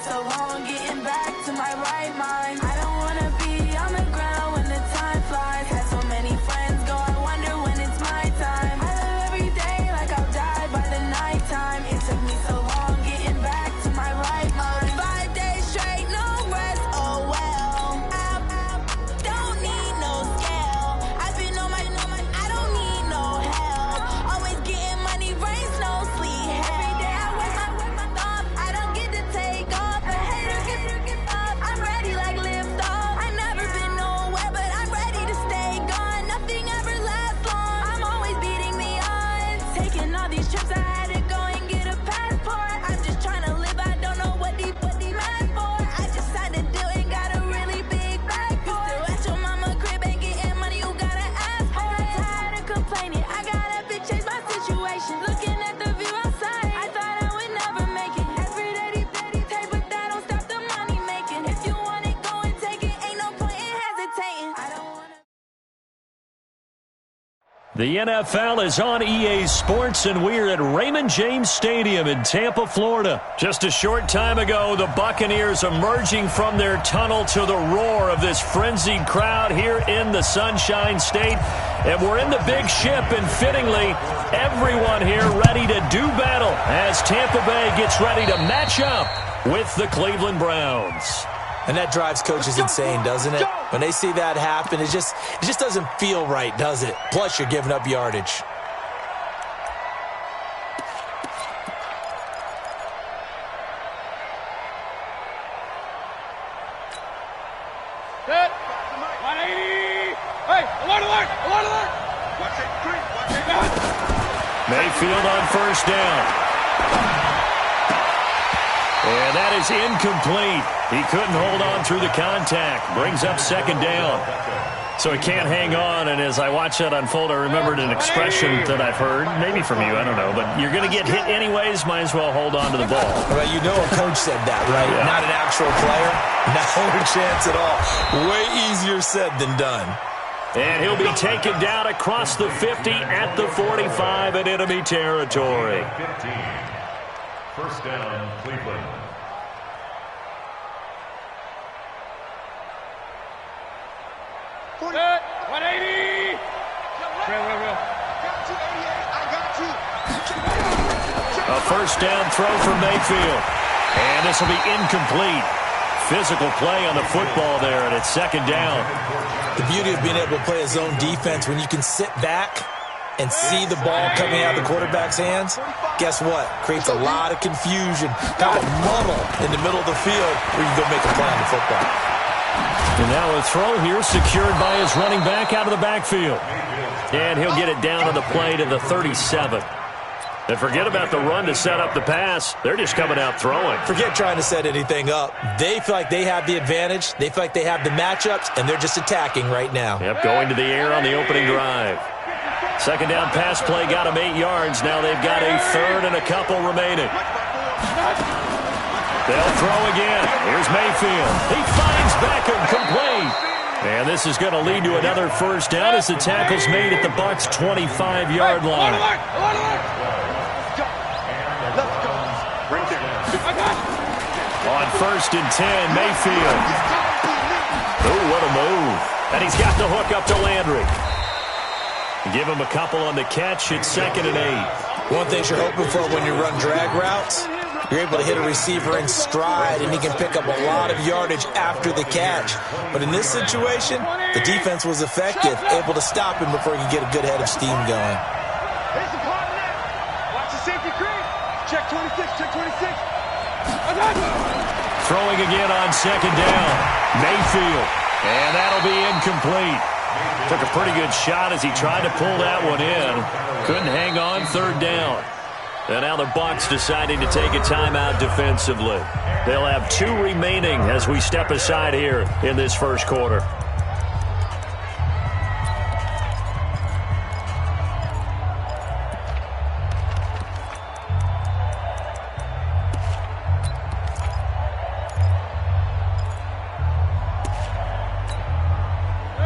so long getting back to my right mind. I don't wanna be on the ground when the time flies. Had so many friends go, I wonder when it's my time. I live every day like I'll die by the nighttime. It took me so long getting back to my right mind. 5 days straight, no rest, oh well. I don't need no scale. I've been on my, I don't need no help. Always getting money, rains, no sleep. Every day I work my thumb. I don't get to take off. A hater get up. I'm ready like lift off. I never been nowhere, but I'm ready to stay gone. Nothing ever lasts long. I'm always beating the odds. Taking all these trips, I had to go and get a passport. I'm just trying to live. I don't know what deep mad for. I just signed a deal and got a really big bag for it. Still at your mama crib and getting money, you gotta ask for it. I'm tired of complaining. I gotta bitch change my situation. Looking at the view outside, I thought I would never make it. Every day take, but that don't stop the money making. If you want it, go and take it. Ain't no point in hesitating. I don't wanna. The NFL is on EA Sports, and we're at Raymond James Stadium in Tampa, Florida. Just a short time ago, the Buccaneers emerging from their tunnel to the roar of this frenzied crowd here in the Sunshine State. And we're in the big ship, and fittingly, everyone here ready to do battle as Tampa Bay gets ready to match up with the Cleveland Browns. And that drives coaches insane, doesn't it? When they see that happen, it just doesn't feel right, does it? Plus, you're giving up yardage. Set. 180. Hey, alert. Watch it. Mayfield on first down. And that is incomplete. He couldn't hold on through the contact. Brings up second down. So he can't hang on, and as I watch that unfold, I remembered an expression that I've heard, maybe from you, I don't know, but you're going to get hit anyways, might as well hold on to the ball. Well, you know a coach said that, right? Yeah. Not an actual player. No chance at all. Way easier said than done. And he'll be taken down across the 50 at the 45 in enemy territory. 15. First down, Cleveland. Set. 180. Real. A first down throw for Mayfield. And this will be incomplete. Physical play on the football there, and it's second down. The beauty of being able to play a zone defense when you can sit back and see the ball coming out of the quarterback's hands, guess what? Creates a lot of confusion, kind of muddle in the middle of the field where you can go make a play on the football. And now a throw here secured by his running back out of the backfield. And he'll get it down to the play to the 37. And forget about the run to set up the pass. They're just coming out throwing. Forget trying to set anything up. They feel like they have the advantage. They feel like they have the matchups, and they're just attacking right now. Yep, going to the air on the opening drive. Second down pass play got him 8 yards. Now they've got a third and a couple remaining. They'll throw again. Here's Mayfield. He finds Beckham complete. And this is going to lead to another first down as the tackle's made at the Bucs' 25-yard line. On first and 10, Mayfield. Oh, what a move. And he's got the hook up to Landry. Give him a couple on the catch. It's second and 8. One thing you're hoping for when you run drag routes, you're able to hit a receiver in stride, and he can pick up a lot of yardage after the catch. But in this situation, the defense was effective, able to stop him before he could get a good head of steam going. Here's the corner net. Watch the safety creep. Check 26, check 26. Throwing again on second down. Mayfield. And that'll be incomplete. Took a pretty good shot as he tried to pull that one in. Couldn't hang on, third down. And now the Bucs deciding to take a timeout defensively. They'll have 2 remaining as we step aside here in this first quarter.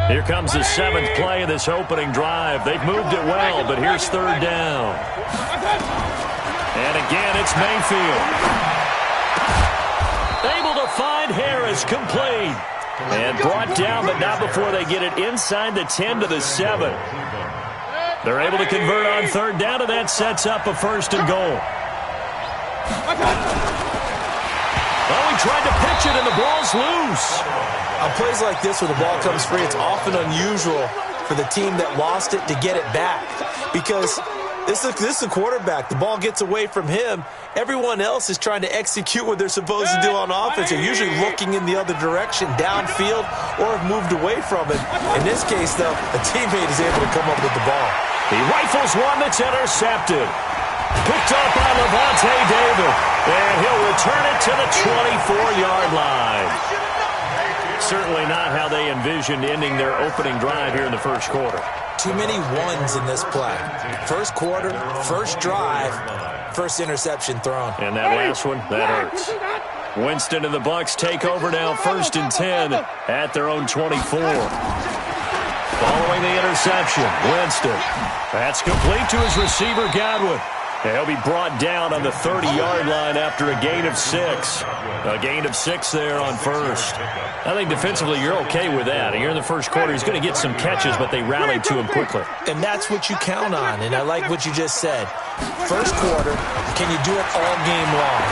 Here comes the 7th play of this opening drive. They've moved it well, but here's third down. And again, it's Mayfield. Able to find Harris, complete. And brought down, but not before they get it inside the 10 to the 7. They're able to convert on third down, and that sets up a 1st and goal. Oh, he tried to pitch it, and the ball's loose. On plays like this where the ball comes free, it's often unusual for the team that lost it to get it back. Because this is a quarterback. The ball gets away from him. Everyone else is trying to execute what they're supposed to do on offense. They're usually looking in the other direction, downfield, or have moved away from it. In this case, though, a teammate is able to come up with the ball. He rifles one that's intercepted. Picked up by Levante David. And he'll return it to the 24-yard line. Certainly not how they envisioned ending their opening drive here in the first quarter. Too many ones in this play. First quarter, first drive, first interception thrown. And that last one, that hurts. Winston and the Bucs take over now, 1st and 10 at their own 24. Following the interception, Winston. That's complete to his receiver, Godwin. He'll be brought down on the 30-yard line after a gain of 6. A gain of 6 there on first. I think defensively you're okay with that. Here in the first quarter, he's going to get some catches, but they rallied to him quickly. And that's what you count on, and I like what you just said. First quarter, can you do it all game long?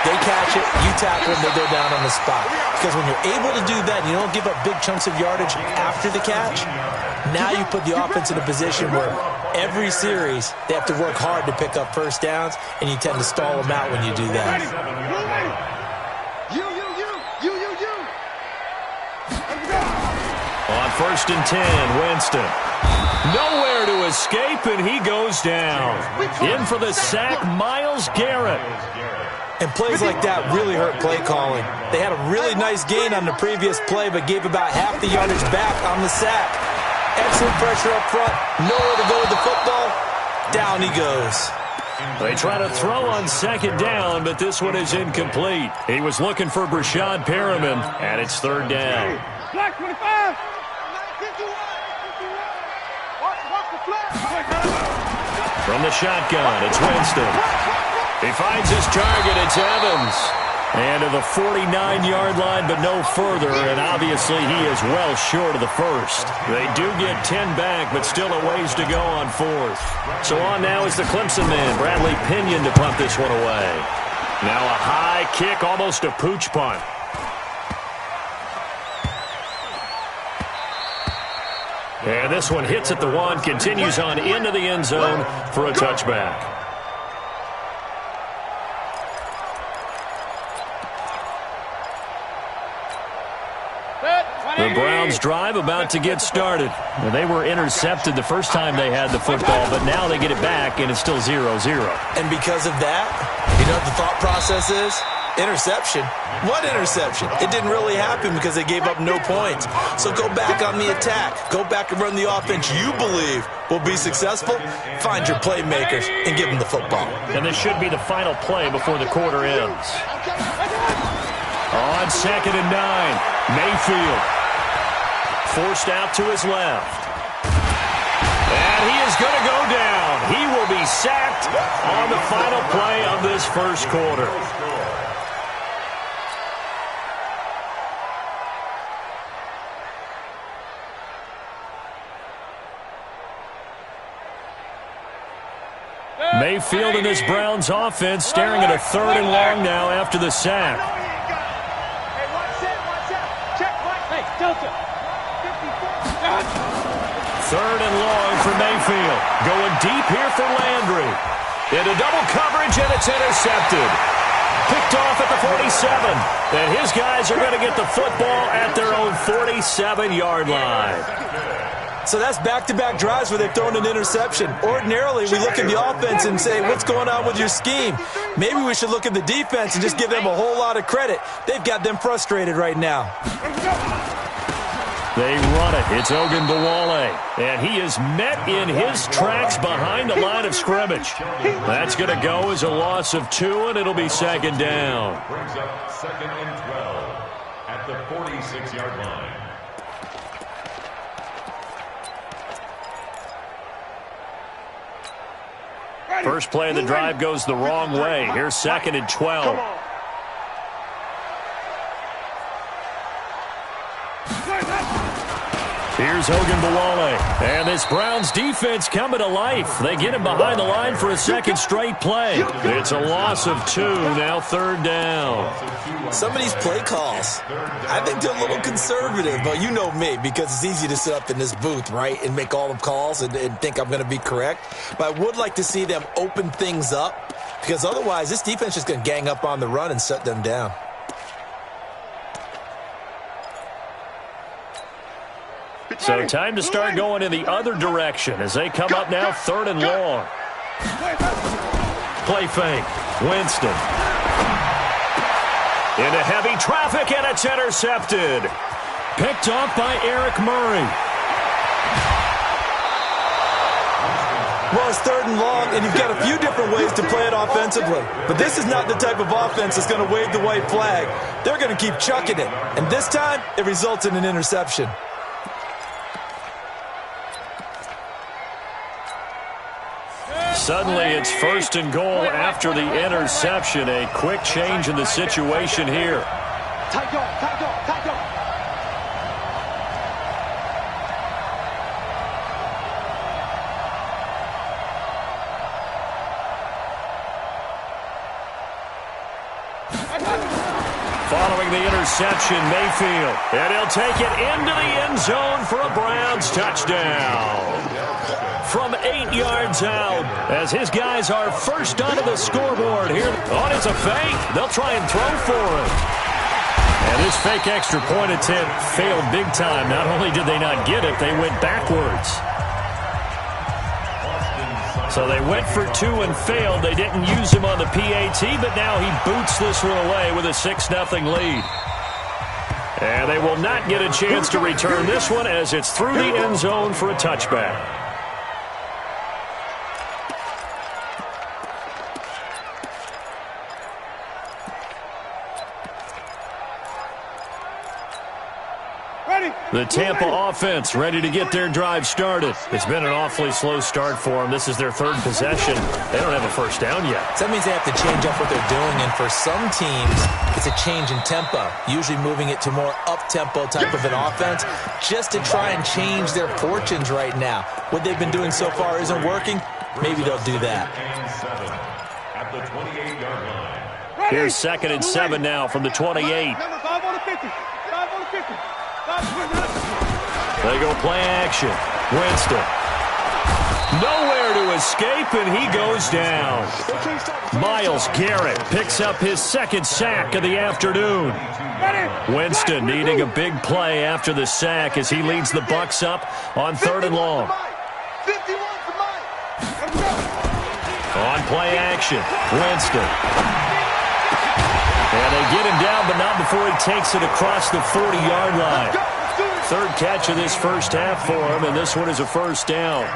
They catch it, you tackle them, they go down on the spot. Because when you're able to do that, you don't give up big chunks of yardage after the catch, now you put the offense in a position where every series they have to work hard to pick up first downs, and you tend to stall them out when you do that. On 1st and 10, Winston. Nowhere to escape, and he goes down. In for the sack, Myles Garrett. And plays like that really hurt play calling. They had a really nice gain on the previous play, but gave about half the yardage back on the sack. Excellent pressure up front. Nowhere to go with the football. Down he goes. They try to throw on 2nd down, but this one is incomplete. He was looking for Brashad Perriman, and it's 3rd down. Black 25. From the shotgun, it's Winston. He finds his target, it's Evans. And to the 49-yard line, but no further, and obviously he is well short of the first. They do get 10 back, but still a ways to go on 4th. So on now is the Clemson man, Bradley Pinion, to punt this one away. Now a high kick, almost a pooch punt. And this one hits at the 1, continues on into the end zone for a touchback. The Browns drive about to get started. And they were intercepted the first time they had the football, but now they get it back, and it's still 0-0. And because of that, you know what the thought process is? Interception. What interception? It didn't really happen because they gave up no points. So go back on the attack. Go back and run the offense you believe will be successful. Find your playmakers and give them the football. And this should be the final play before the quarter ends. On 2nd and 9, Mayfield. Forced out to his left. And he is going to go down. He will be sacked on the final play of this first quarter. Mayfield and this Browns offense staring at a 3rd and long now after the sack. Hey, watch out. Check, right. Hey, Delta. 3rd and long for Mayfield. Going deep here for Landry. Into double coverage, and it's intercepted. Picked off at the 47. And his guys are going to get the football at their own 47-yard line. So that's back-to-back drives where they've thrown an interception. Ordinarily, we look at the offense and say, what's going on with your scheme? Maybe we should look at the defense and just give them a whole lot of credit. They've got them frustrated right now. They run it. It's Ogunbowale. And he is met in his tracks behind the line of scrimmage. That's going to go as a loss of 2, and it'll be 2nd down. Brings up 2nd and 12 at the 46-yard line. First play of the drive goes the wrong way. Here's 2nd and 12. Here's Ogunbowale. And this Browns defense coming to life. They get him behind the line for a second straight play. It's a loss of 2, now third down. Some of these play calls, I think they're a little conservative, but you know me, because it's easy to sit up in this booth, right, and make all the calls and think I'm going to be correct. But I would like to see them open things up, because otherwise this defense is going to gang up on the run and shut them down. So time to start going in the other direction as they come up now, third and long. Play fake. Winston. Into heavy traffic, and it's intercepted. Picked off by Eric Murray. Well, it's third and long, and you've got a few different ways to play it offensively. But this is not the type of offense that's going to wave the white flag. They're going to keep chucking it. And this time, it results in an interception. Suddenly, it's first and goal after the interception. A quick change in the situation here. Tight go. Following the interception, Mayfield. And he'll take it into the end zone for a Browns touchdown. From 8 yards out, as his guys are first onto the scoreboard here. Oh, it's a fake. They'll try and throw for it. And this fake extra point attempt failed big time. Not only did they not get it, they went backwards. So they went for 2 and failed. They didn't use him on the PAT, but now he boots this one away with a 6-0 lead. And they will not get a chance to return this one as it's through the end zone for a touchback. The Tampa offense ready to get their drive started. It's been an awfully slow start for them. This is their third possession. They don't have a first down yet. So that means they have to change up what they're doing, and for some teams, it's a change in tempo, usually moving it to more up-tempo type of an offense, just to try and change their fortunes right now. What they've been doing so far isn't working. Maybe they'll do that. At the 28-yard line. Here's 2nd and 7 now from the 28. Number 5 on the 50. 5 on the 50. They go play action. Winston. Nowhere to escape, and he goes down. Myles Garrett picks up his second sack of the afternoon. Winston needing a big play after the sack as he leads the Bucs up on 3rd and long. On play action, Winston. And they get him down, but not before he takes it across the 40-yard line. Third catch of this first half for him, and this one is a first down.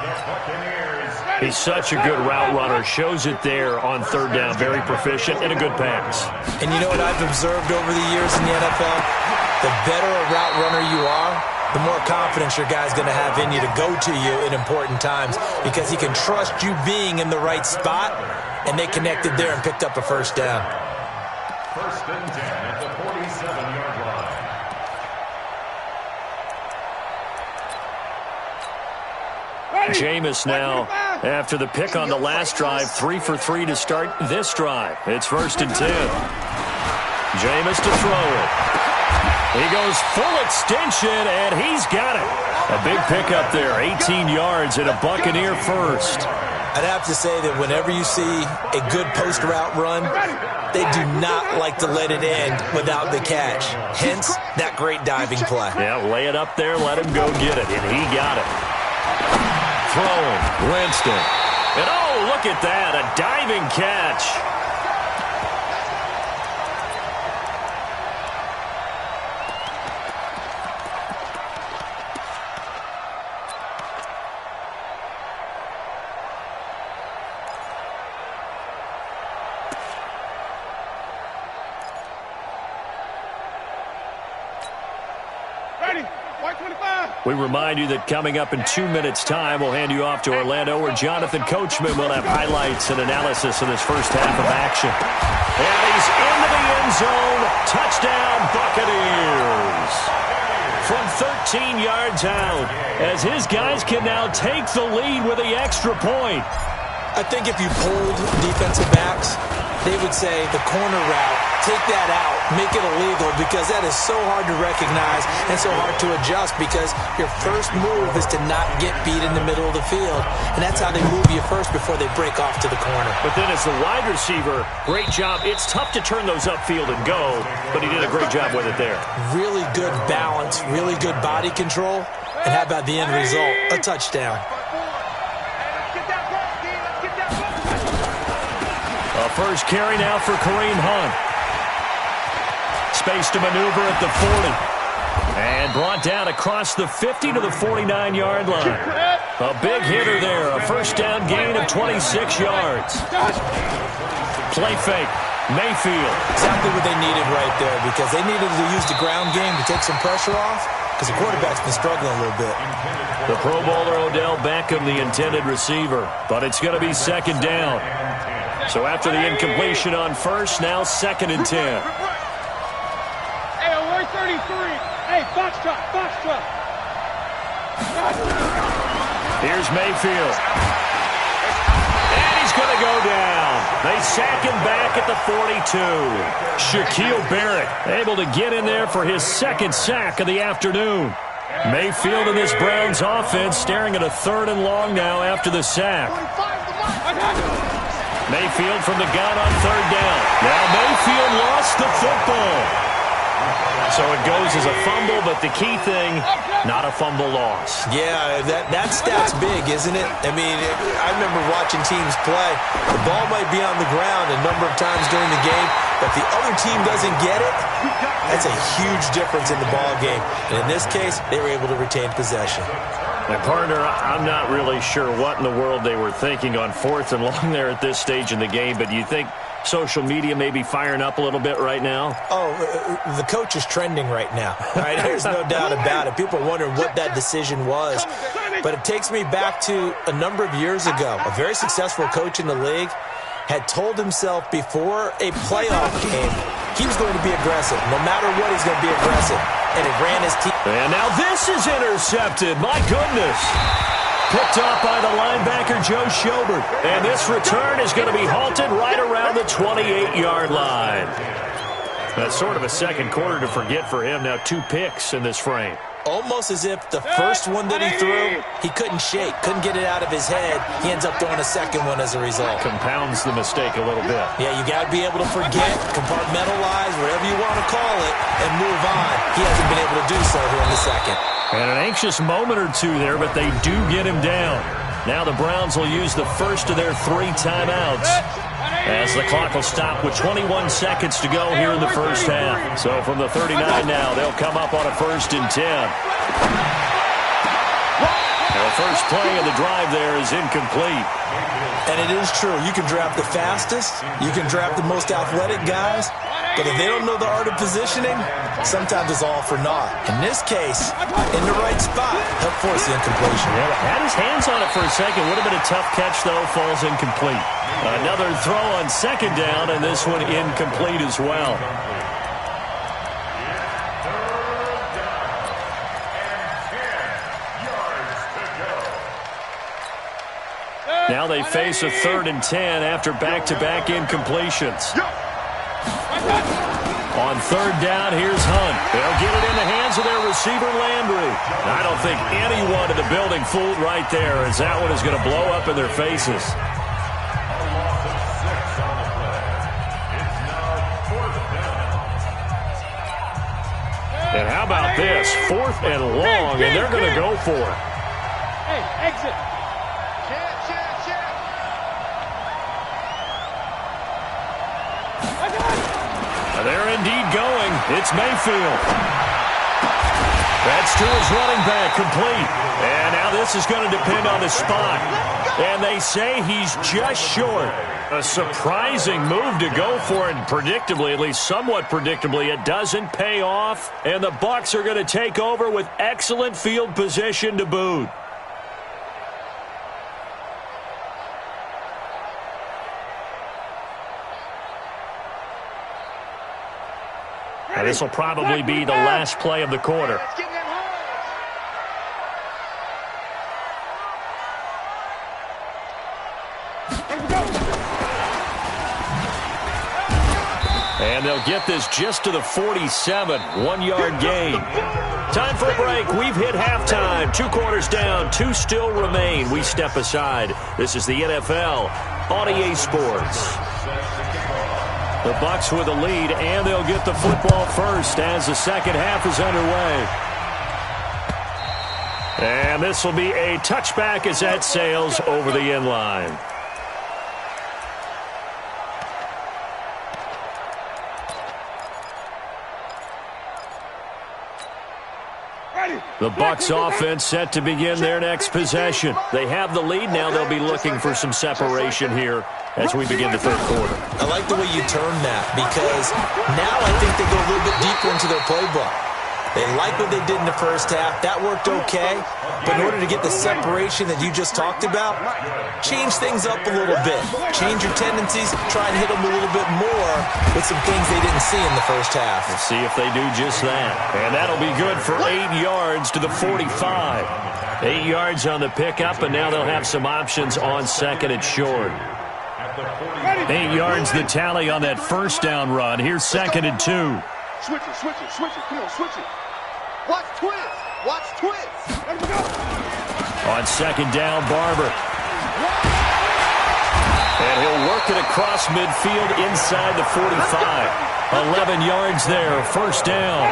He's such a good route runner. Shows it there on 3rd down. Very proficient and a good pass. And you know what I've observed over the years in the NFL? The better a route runner you are, the more confidence your guy's going to have in you to go to you in important times, because he can trust you being in the right spot, and they connected there and picked up a first down. First and 10 at the 47-yard line. Jameis now, after the pick on the last drive, 3 for 3 to start this drive. It's 1st and 10. Jameis to throw it. He goes full extension, and he's got it. A big pickup there, 18 yards and a Buccaneer first. I'd have to say that whenever you see a good post route run, they do not like to let it end without the catch. Hence, that great diving play. Yeah, lay it up there, let him go get it, and he got it. Throwing, Winston. And oh, look at that, a diving catch. We remind you that coming up in 2 minutes' time, we'll hand you off to Orlando, where Jonathan Coachman will have highlights and analysis of this first half of action. And he's into the end zone. Touchdown, Buccaneers. from 13 yards out, as his guys can now take the lead with the extra point. I think if you polled defensive backs, they would say the corner route, take that out, make it illegal, because that is so hard to recognize and so hard to adjust, because your first move is to not get beat in the middle of the field, and that's how they move you first before they break off to the corner. But then as the wide receiver, great job. It's tough to turn those upfield and go, but he did a great job with it there. Really good balance, really good body control, and how about the end result? A touchdown. A first carry now for Kareem Hunt. Space to maneuver at the 40. And brought down across the 50 to the 49-yard line. A big hitter there. A first down gain of 26 yards. Play fake. Mayfield. Exactly what they needed right there, because they needed to use the ground game to take some pressure off, because the quarterback's been struggling a little bit. The Pro Bowler Odell Beckham, the intended receiver. But it's going to be second down. So after the incompletion on first, now 2nd and 10. Hey, alert 33. Hey, box truck. Here's Mayfield. And he's going to go down. They sack him back at the 42. Shaquille Barrett able to get in there for his 2nd sack of the afternoon. Mayfield and this Browns offense staring at a 3rd and long now after the sack. Mayfield from the gun on 3rd down. Now Mayfield lost the football. So it goes as a fumble, but the key thing, not a fumble loss. Yeah, that stat's big, isn't it? I mean, I remember watching teams play. The ball might be on the ground a number of times during the game, but if the other team doesn't get it, that's a huge difference in the ball game. And in this case, they were able to retain possession. My partner, I'm not really sure what in the world they were thinking on 4th and long there at this stage in the game, but do you think social media may be firing up a little bit right now? Oh, the coach is trending right now. Right? There's no doubt about it. People are wondering what that decision was. But it takes me back to a number of years ago. A very successful coach in the league had told himself before a playoff game he was going to be aggressive. No matter what, he's going to be aggressive. And it ran his team. And now this is intercepted. My goodness. Picked off by the linebacker, Joe Schobert. And this return is going to be halted right around the 28-yard line. That's sort of a second quarter to forget for him. Now 2 picks in this frame. Almost as if the first one that he threw, he couldn't shake, couldn't get it out of his head. He ends up throwing a second one as a result. Compounds the mistake a little bit. Yeah, you got to be able to forget, compartmentalize, whatever you want to call it, and move on. He hasn't been able to do so here in the second. And an anxious moment or two there, but they do get him down. Now the Browns will use the first of their 3 timeouts, as the clock will stop with 21 seconds to go here in the first half. So from the 39 now, they'll come up on a 1st and 10. The first play of the drive there is incomplete. And it is true. You can draft the fastest. You can draft the most athletic guys. But if they don't know the art of positioning, sometimes it's all for naught. In this case, in the right spot, helped force the incompletion. Yeah, had his hands on it for a second. Would have been a tough catch, though. Falls incomplete. Another throw on 2nd down, and this one incomplete as well. Now they face a 3rd and 10 after back-to-back incompletions. On 3rd down, here's Hunt. They'll get it in the hands of their receiver, Landry. I don't think anyone in the building fooled right there, as that one is going to blow up in their faces. And how about this? 4th and long, and they're going to go for it. Hey, exit. They're indeed going. It's Mayfield. That's to his running back, complete. And now this is going to depend on the spot. And they say he's just short. A surprising move to go for it. Predictably, at least somewhat predictably, it doesn't pay off. And the Bucs are going to take over with excellent field position to boot. This will probably be the last play of the quarter. And they'll get this just to the 47, 1-yard gain. Time for a break. We've hit halftime. 2 quarters down, 2 still remain. We step aside. This is the NFL on EA Sports. The Bucs with a lead, and they'll get the football first as the second half is underway. And this will be a touchback as that sails over the end line. The Bucs offense set to begin their next possession. They have the lead. Now they'll be looking for some separation here as we begin the third quarter. I like the way you term that because now I think they go a little bit deeper into their playbook. They like what they did in the first half. That worked okay. But in order to get the separation that you just talked about, change things up a little bit. Change your tendencies. Try and hit them a little bit more with some things they didn't see in the first half. We'll see if they do just that. And that'll be good for 8 yards to the 45. 8 yards on the pickup, and now they'll have some options on second and short. 8 yards the tally on that first down run. Here's second and 2. Switch it, switch it, switch it. Come on, switch it. Watch twist. Watch twist. Let me go. On second down, Barber. And he'll work it across midfield inside the 45. 11 yards there, first down.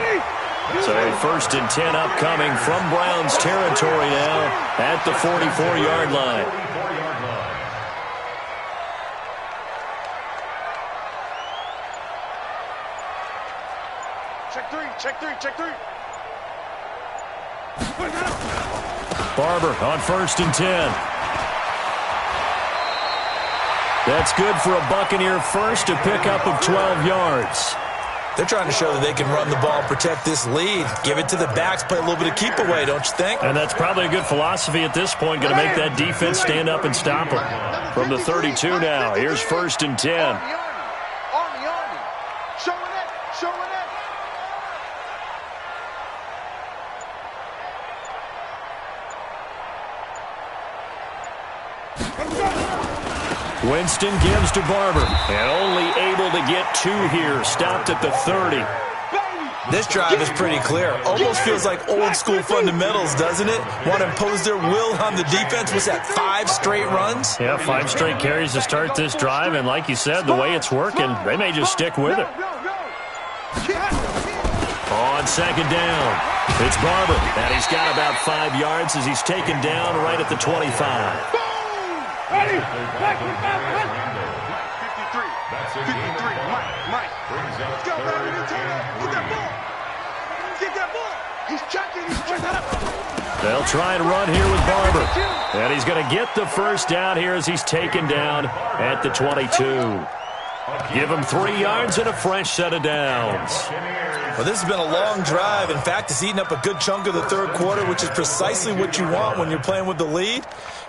So a 1st and 10 upcoming from Browns territory now at the 44-yard line. Check three, check three, check three. Barber on 1st and 10. That's good for a Buccaneer first, a pickup of 12 yards. They're trying to show that they can run the ball and protect this lead. Give it to the backs, play a little bit of keep away, don't you think? And that's probably a good philosophy at this point, going to make that defense stand up and stop them. From the 32 now, here's 1st and 10. Army. Showing it, showing it. Winston gives to Barber, and only able to get 2 here. Stopped at the 30. This drive is pretty clear. Almost feels like old school fundamentals, doesn't it? Want to impose their will on the defense. Was that 5 straight runs? Yeah, 5 straight carries to start this drive, and like you said, the way it's working, they may just stick with it. On second down, it's Barber, and he's got about 5 yards as he's taken down right at the 25. Ready? 53. 53. Mike. Let's go, baby. Get that ball. Get that ball. He's checking. They'll try and run here with Barber. And he's going to get the first down here as he's taken down at the 22. Give him 3 yards and a fresh set of downs. Well, this has been a long drive. In fact, it's eaten up a good chunk of the third quarter, which is precisely what you want when you're playing with the lead.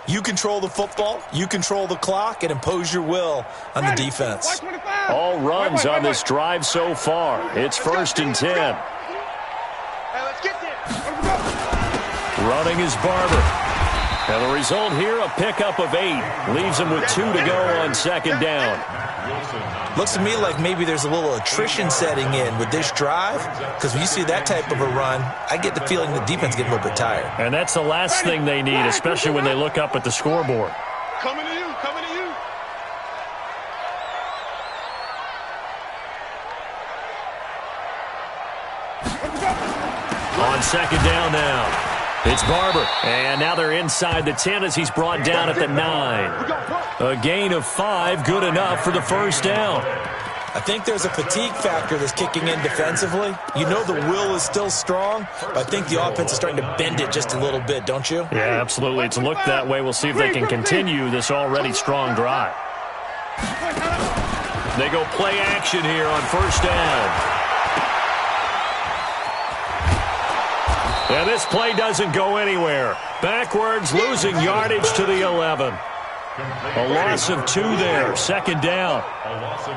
You control the football, you control the clock, and impose your will on the defense. All runs on this drive so far. It's 1st and 10. Hey, let's get there. Running is Barber. And the result here, a pickup of 8. Leaves him with 2 to go on second down. Looks to me like maybe there's a little attrition setting in with this drive, because when you see that type of a run, I get the feeling the defense getting a little bit tired. And that's the last thing they need, especially when they look up at the scoreboard. Coming to you, coming to you. On second down now, it's Barber. And now they're inside the 10 as he's brought down at the 9. A gain of 5, good enough for the first down. I think there's a fatigue factor that's kicking in defensively. You know the will is still strong, but I think the offense is starting to bend it just a little bit, don't you? Yeah, absolutely. It's looked that way. We'll see if they can continue this already strong drive. They go play action here on first down. And this play doesn't go anywhere. Backwards, losing yardage to the 11. A loss of 2 there, second down.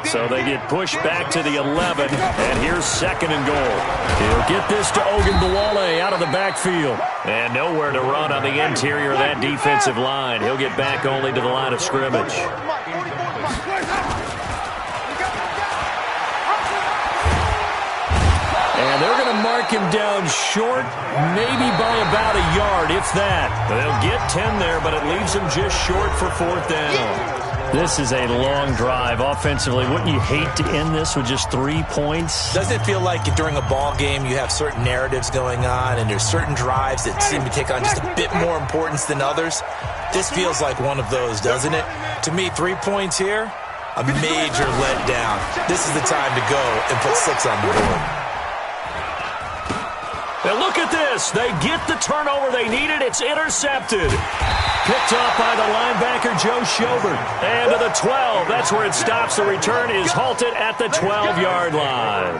So they get pushed back to the 11, and here's second and goal. He'll get this to Ogunbowale out of the backfield. And nowhere to run on the interior of that defensive line. He'll get back only to the line of scrimmage. mark him down short, maybe by about a yard, if that. They'll get 10 there, but it leaves them just short for 4th down. This is a long drive offensively. Wouldn't you hate to end this with just 3 points? Doesn't it feel like during a ball game you have certain narratives going on and there's certain drives that seem to take on just a bit more importance than others? This feels like one of those, doesn't it? To me, 3 points here, a major letdown. This is the time to go and put 6 on the board. And look at this. They get the turnover they needed. It's intercepted. Picked off by the linebacker, Joe Schobert. And to the 12. That's where it stops. The return is halted at the 12-yard line.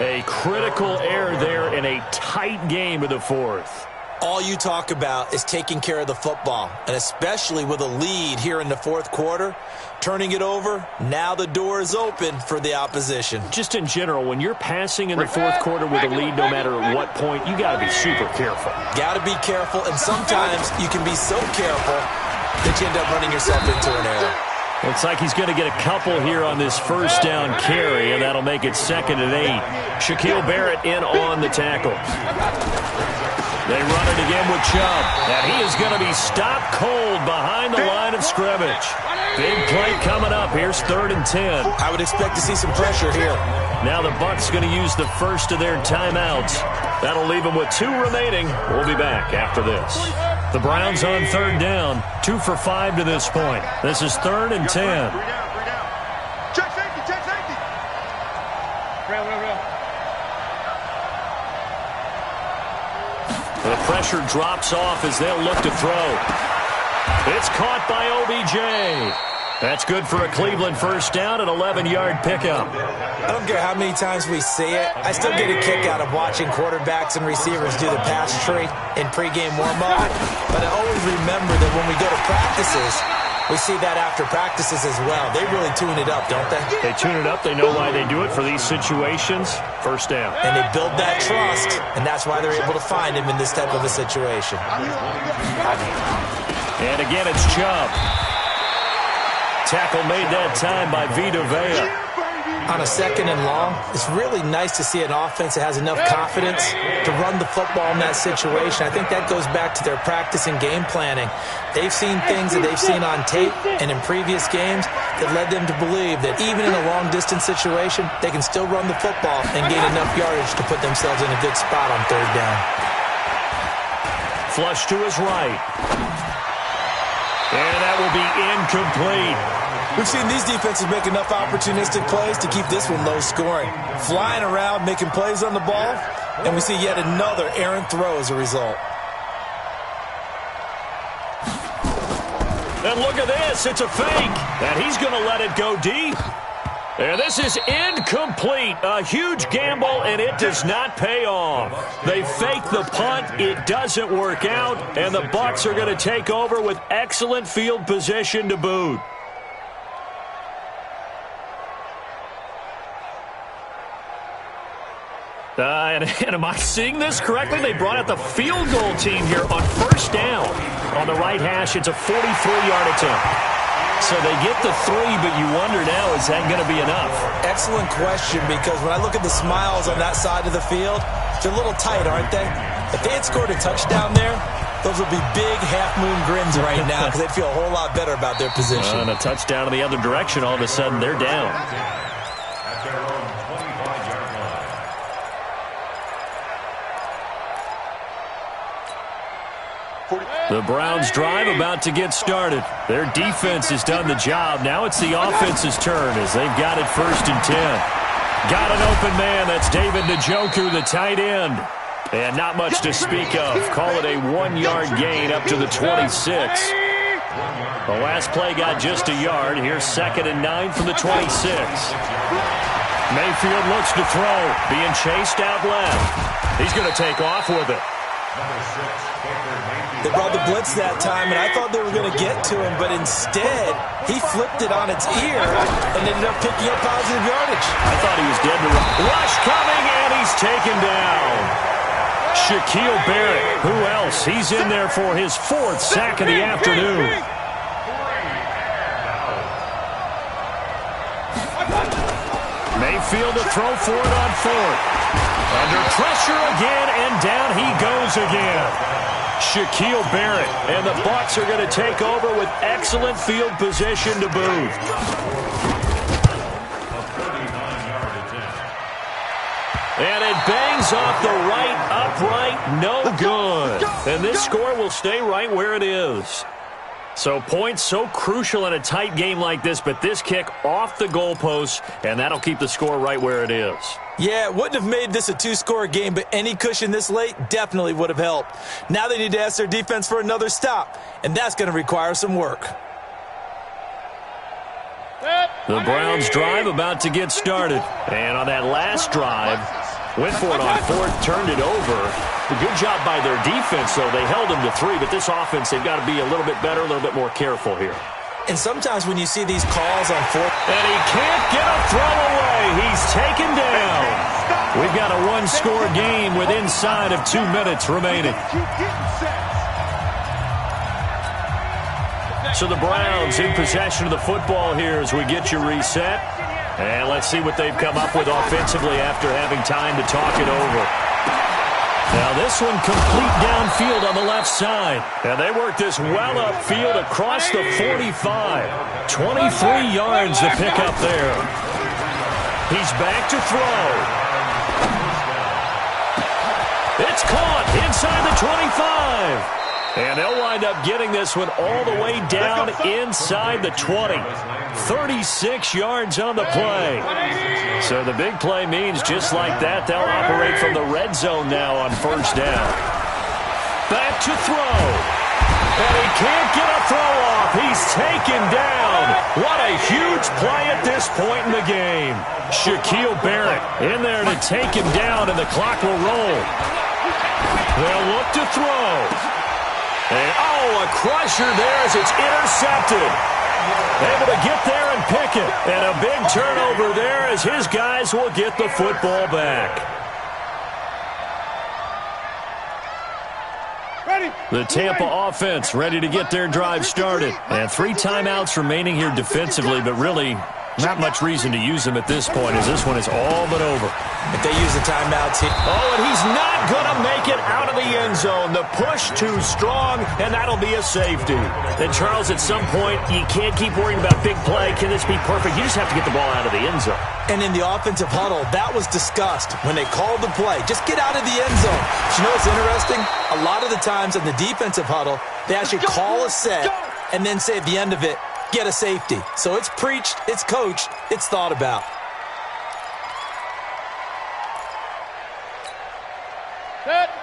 A critical error there in a tight game of the 4th. All you talk about is taking care of the football, and especially with a lead here in the 4th quarter, turning it over, now the door is open for the opposition. Just in general, when you're passing in the 4th quarter with a lead, no matter at what point, you got to be super careful. Got to be careful, and sometimes you can be so careful that you end up running yourself into an error. Looks like he's going to get a couple here on this 1st down carry, and that'll make it 2nd and 8. Shaquille Barrett in on the tackle. They run it again with Chubb, and he is going to be stopped cold behind the line of scrimmage. Big play coming up. Here's 3rd and 10. I would expect to see some pressure here. Now the Bucs going to use the first of their timeouts. That'll leave them with 2 remaining. We'll be back after this. The Browns on 3rd down, 2 for 5 to this point. This is 3rd and 10. Check safety, check safety. Real. The pressure drops off as they'll look to throw. It's caught by OBJ. That's good for a Cleveland 1st down, an 11-yard pickup. I don't care how many times we see it. I still get a kick out of watching quarterbacks and receivers do the pass tree in pregame warm-up. But I always remember that when we go to practices, we see that after practices as well. They really tune it up, don't they? They tune it up. They know why they do it for these situations. 1st down. And they build that trust, and that's why they're able to find him in this type of a situation. And again, it's Chubb. Tackle made that time by Vita Vea. On a 2nd and long, it's really nice to see an offense that has enough confidence to run the football in that situation. I think that goes back to their practice and game planning. They've seen things that they've seen on tape and in previous games that led them to believe that even in a long-distance situation, they can still run the football and gain enough yardage to put themselves in a good spot on 3rd down. Flush to his right. And that will be incomplete. We've seen these defenses make enough opportunistic plays to keep this one low scoring. Flying around, making plays on the ball, and we see yet another errant throw as a result. And look at this. It's a fake. And he's going to let it go deep. And this is incomplete. A huge gamble, and it does not pay off. They fake the punt. It doesn't work out, and the Bucs are going to take over with excellent field position to boot. And am I seeing this correctly? They brought out the field goal team here on 1st down. On the right hash, it's a 43-yard attempt. So they get the 3, but you wonder now, is that going to be enough? Excellent question, because when I look at the smiles on that side of the field, they're a little tight, aren't they? If they had scored a touchdown there, those would be big half-moon grins right now because they'd feel a whole lot better about their position. And a touchdown in the other direction, all of a sudden they're down. The Browns drive about to get started. Their defense has done the job. Now it's the offense's turn as they've got it 1st and 10. Got an open man. That's David Njoku, the tight end. And not much to speak of. Call it a 1-yard gain up to the 26. The last play got just a yard. Here's 2nd and 9 from the 26. Mayfield looks to throw. Being chased out left. He's going to take off with it. They brought the blitz that time, and I thought they were going to get to him, but instead, he flipped it on its ear and ended up picking up positive yardage. I thought he was dead to run. Rush coming, and he's taken down. Shaquille Barrett, who else? He's in there for his 4th sack of the afternoon. Mayfield to throw for it on 4th. Under pressure again, and down he goes again. Shaquille Barrett, and the Bucs are going to take over with excellent field position to boot. And it bangs off the right upright, no good. And this score will stay right where it is. So points so crucial in a tight game like this, but this kick off the goalpost, and that'll keep the score right where it is. Yeah, it wouldn't have made this a two-score game, but any cushion this late definitely would have helped. Now they need to ask their defense for another stop, and that's going to require some work. The Browns drive about to get started. And on that last drive, went for it on fourth, turned it over. A good job by their defense, though. They held them to 3, but this offense, they've got to be a little bit better, a little bit more careful here. And sometimes when you see these calls on fourth... And he can't get a throw away. He's taken down. We've got a one-score game with inside of 2 minutes remaining. So the Browns in possession of the football here as we get you reset. And let's see what they've come up with offensively after having time to talk it over. Now this one complete downfield on the left side. And they work this well upfield across the 45. 23 yards to pick up there. He's back to throw. It's caught inside the 25. And they'll wind up getting this one all the way down inside the 20. 36 yards on the play. So the big play means just like that, they'll operate from the red zone now on first down. Back to throw. And he can't get a throw off. He's taken down. What a huge play at this point in the game. Shaquille Barrett in there to take him down, and the clock will roll. They'll look to throw. And, oh, a crusher there as it's intercepted. Able to get there and pick it. And a big turnover there as his guys will get the football back. The Tampa offense ready to get their drive started. And 3 timeouts remaining here defensively, but really not much reason to use them at this point as this one is all but over. If they use the timeouts here. Oh, and he's not going to make it out of the end zone. The push too strong, and that'll be a safety. And, Charles, at some point, you can't keep worrying about big play. Can this be perfect? You just have to get the ball out of the end zone. And in the offensive huddle, that was discussed when they called the play. Just get out of the end zone. But you know what's interesting? A lot of the times in the defensive huddle, they actually call a set and then say at the end of it, get a safety. So it's preached, it's coached, it's thought about.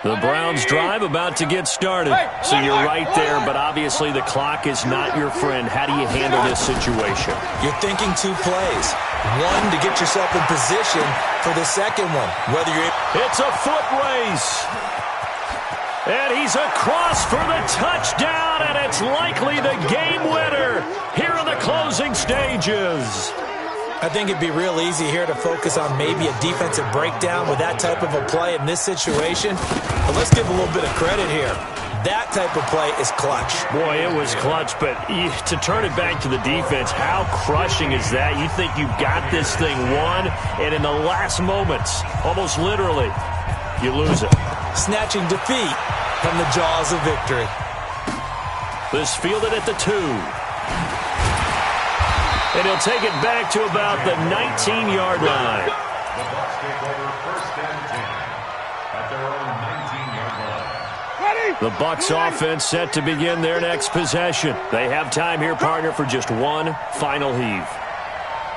The Browns drive about to get started. So you're right there, but obviously the clock is not your friend. How do you handle this situation? You're thinking 2 plays. One to get yourself in position for the second one. Whether you're... It's a foot race. And he's across for the touchdown, and it's likely the game winner here in the closing stages. I think it'd be real easy here to focus on maybe a defensive breakdown with that type of a play in this situation. But let's give a little bit of credit here. That type of play is clutch. Boy, it was clutch, but to turn it back to the defense, how crushing is that? You think you've got this thing won, and in the last moments, almost literally, you lose it. Snatching defeat from the jaws of victory. This fielded at the 2. And he'll take it back to about the 19-yard line. The Bucs take over first and 10 at their own 19-yard line. The Bucs offense set to begin their next possession. They have time here, partner, for just one final heave.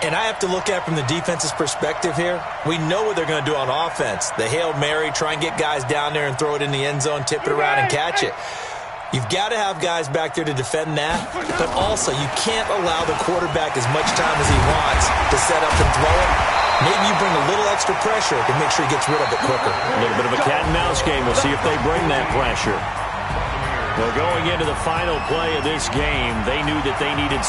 And I have to look at from the defense's perspective here. We know what they're going to do on offense. The Hail Mary, try and get guys down there and throw it in the end zone, tip it around and catch it. You've got to have guys back there to defend that, but also you can't allow the quarterback as much time as he wants to set up and throw it. Maybe you bring a little extra pressure to make sure he gets rid of it quicker. A little bit of a cat and mouse game. We'll see if they bring that pressure. Well, going into the final play of this game, they knew that they needed